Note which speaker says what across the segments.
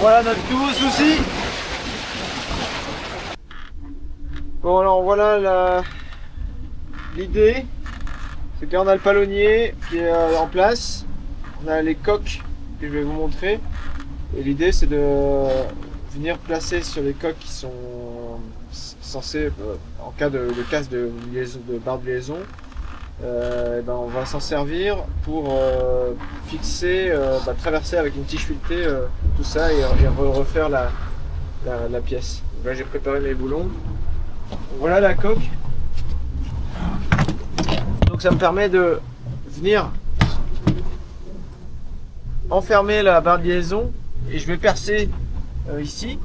Speaker 1: Voilà notre nouveau souci. Bon alors voilà l'idée. C'est que là on a le palonnier qui est en place. On a les coques que je vais vous montrer. Et l'idée c'est de venir placer sur les coques qui sont censées, en cas de casse de barre de liaison, ben on va s'en servir pour fixer, traverser avec une tige filetée tout ça et refaire la pièce. Donc là j'ai préparé mes boulons. Voilà la coque. Donc ça me permet de venir enfermer la barre de liaison et je vais percer ici.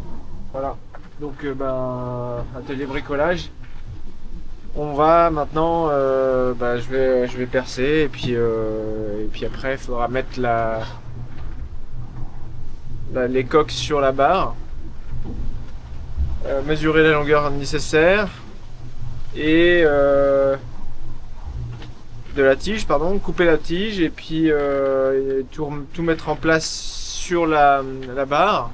Speaker 1: Voilà. Donc atelier bricolage. On va maintenant, je vais percer et puis après il faudra mettre les coques sur la barre, mesurer la longueur nécessaire et de la tige, pardon, couper la tige et puis tout mettre en place sur la barre.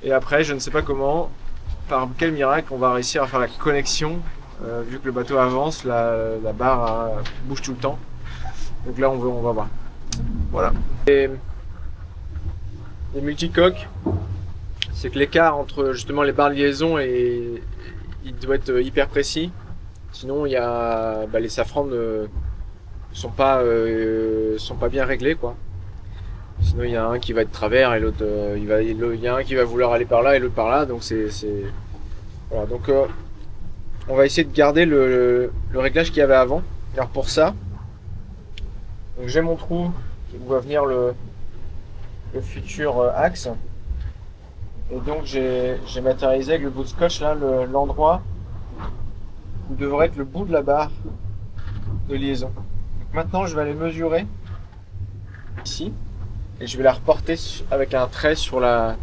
Speaker 1: Et après, je ne sais pas comment, par quel miracle, on va réussir à faire la connexion. Vu que le bateau avance, la barre bouge tout le temps. Donc là, on va voir. Voilà. Et les multicoques, c'est que l'écart entre justement les barres de liaison il doit être hyper précis. Sinon, il y a les safrans ne sont pas bien réglés, quoi. Sinon, il y a un qui va être travers et l'autre, il y a un qui va vouloir aller par là et l'autre par là. Donc voilà. Donc on va essayer de garder le réglage qu'il y avait avant. Alors pour ça, j'ai mon trou où va venir le futur axe. Et donc j'ai matérialisé avec le bout de scotch là l'endroit où devrait être le bout de la barre de liaison. Donc maintenant je vais aller mesurer ici et je vais la reporter avec un trait sur la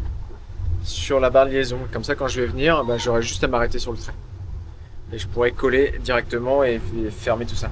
Speaker 1: barre de liaison. Comme ça quand je vais venir, j'aurai juste à m'arrêter sur le trait. Et je pourrais coller directement et fermer tout ça.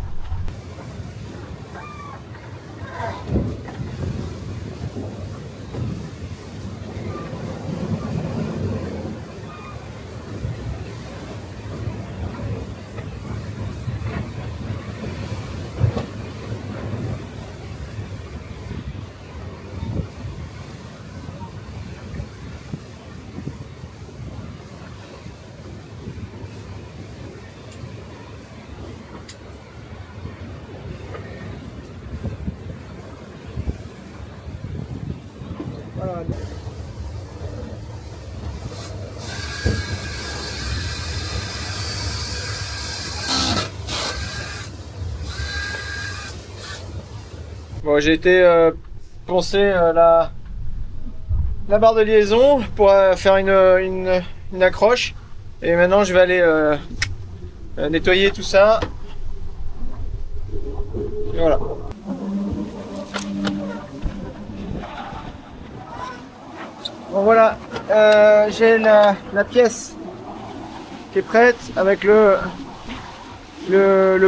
Speaker 1: Voilà. Bon, j'ai été poncer la barre de liaison pour faire une accroche. Et maintenant, je vais aller nettoyer tout ça. Et voilà. Bon voilà, j'ai la pièce qui est prête avec le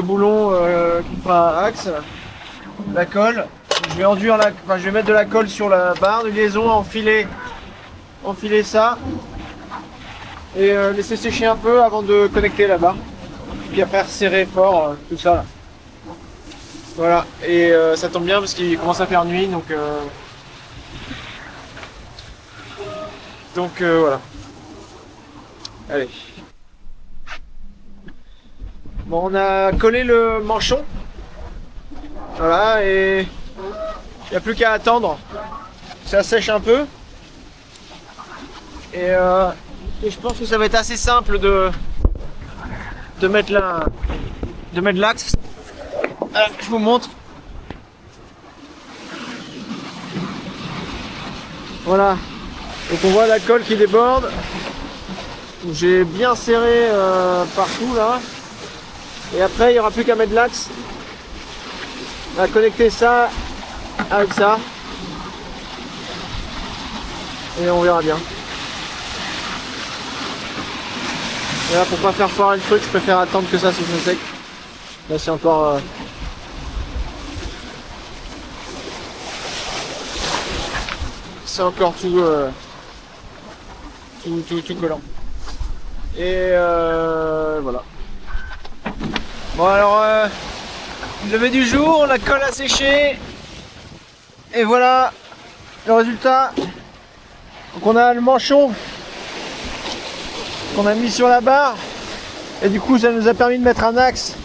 Speaker 1: boulon qui fera axe, la colle. Je vais mettre de la colle sur la barre de liaison, enfiler ça et laisser sécher un peu avant de connecter la barre. Puis après resserrer fort tout ça là. Voilà, et ça tombe bien parce qu'il commence à faire nuit donc voilà. Allez. Bon, on a collé le manchon. Voilà, et il n'y a plus qu'à attendre que ça sèche un peu. Et je pense que ça va être assez simple de mettre l'axe. Alors, je vous montre. Voilà. Donc on voit la colle qui déborde. J'ai bien serré partout là. Et après il n'y aura plus qu'à mettre l'axe. On va connecter ça avec ça. Et on verra bien. Et là, pour pas faire foirer le truc, je préfère attendre que ça se sec. Là c'est encore tout tout collant. Et voilà. Bon alors, lever du jour, la colle a séché. Et voilà le résultat. Donc on a le manchon qu'on a mis sur la barre. Et du coup ça nous a permis de mettre un axe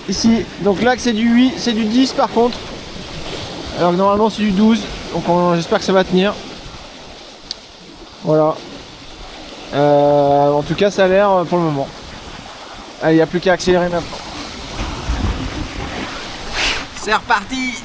Speaker 1: ici. Donc l'axe c'est du 8, c'est du 10 par contre. Alors que normalement c'est du 12. Donc j'espère que ça va tenir. Voilà. En tout cas ça a l'air pour le moment. Allez, il n'y a plus qu'à accélérer maintenant. C'est reparti!